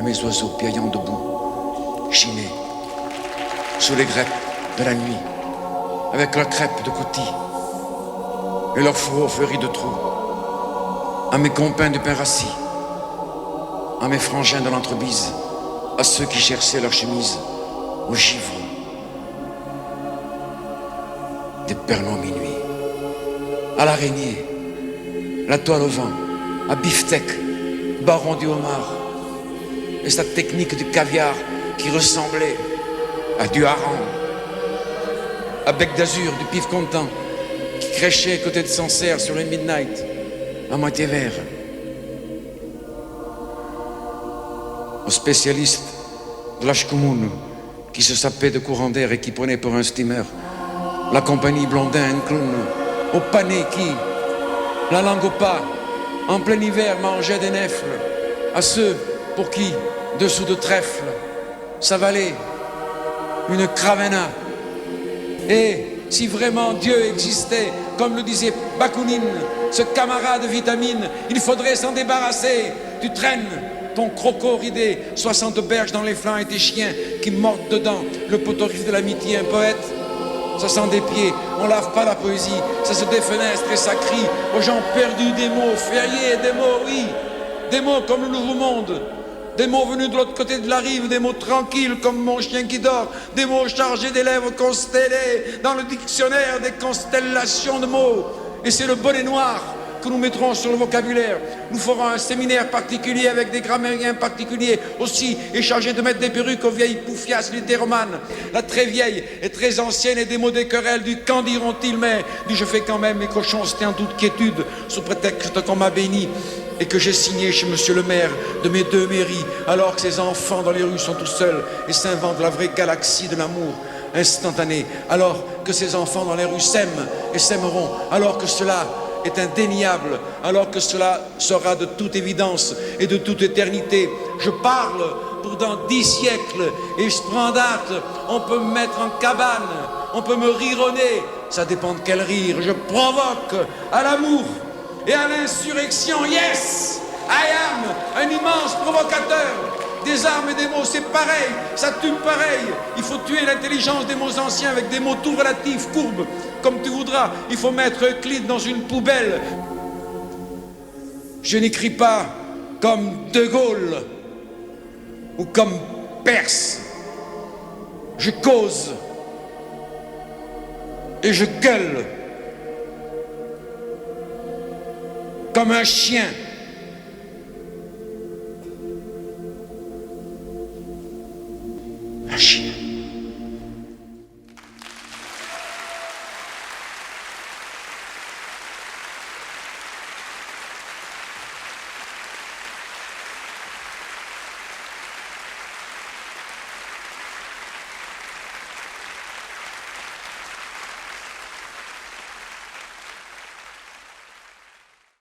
mes oiseaux piaillant debout, chinés, sous les greppes de la nuit, avec leur crêpe de coutis et leur fourreau fleuri de trous, à mes compagnes du pain rassis, à mes frangins de l'entrebise, à ceux qui cherchaient leur chemise au givre des perlons minuit, à l'araignée, la toile au vent, à Biftec, baron du homard, et sa technique du caviar qui ressemblait à du hareng, à bec d'azur du pif content qui crêchait côté de Sancerre sur les midnight, à moitié vert. Aux spécialistes de l'Ashkumun qui se sapaient de courant d'air et qui prenaient pour un steamer la compagnie Blondin Clown, aux panés qui, la langue au pas, en plein hiver mangeaient des nèfles, à ceux pour qui, dessous de trèfle, s'avalait une cravena. Et si vraiment Dieu existait, comme le disait Bakounine, ce camarade de vitamine, il faudrait s'en débarrasser. Tu traînes ton croco ridé, 60 berges dans les flancs et tes chiens qui mordent dedans, le potorif de l'amitié, un poète. Ça sent des pieds, on lave pas la poésie, ça se défenestre et ça crie aux gens perdus des mots, fériés, des mots, oui, des mots comme le nouveau monde, des mots venus de l'autre côté de la rive, des mots tranquilles comme mon chien qui dort, des mots chargés des lèvres constellées dans le dictionnaire des constellations de mots. Et c'est le bonnet noir que nous mettrons sur le vocabulaire. Nous ferons un séminaire particulier avec des grammairiens particuliers aussi, et chargés de mettre des perruques aux vieilles poufiasses littéromanes. La très vieille et très ancienne et des mots des querelles du qu'en diront-ils, mais du je fais quand même mes cochons, c'était en toute quiétude, sous prétexte qu'on m'a béni et que j'ai signé chez monsieur le maire de mes 2 mairies, alors que ces enfants dans les rues sont tout seuls et s'inventent la vraie galaxie de l'amour instantané, alors que ces enfants dans les rues s'aiment et s'aimeront, alors que cela est indéniable, alors que cela sera de toute évidence et de toute éternité. Je parle pour dans 10 siècles, et je prends date, on peut me mettre en cabane, on peut me rironner, ça dépend de quel rire. Je provoque à l'amour et à l'insurrection, yes, I am un immense provocateur. Des armes et des mots, c'est pareil, ça tue pareil. Il faut tuer l'intelligence des mots anciens avec des mots tout relatifs, courbes, comme tu voudras. Il faut mettre Euclide dans une poubelle. Je n'écris pas comme De Gaulle ou comme Perse. Je cause et je gueule comme un chien. Un chien.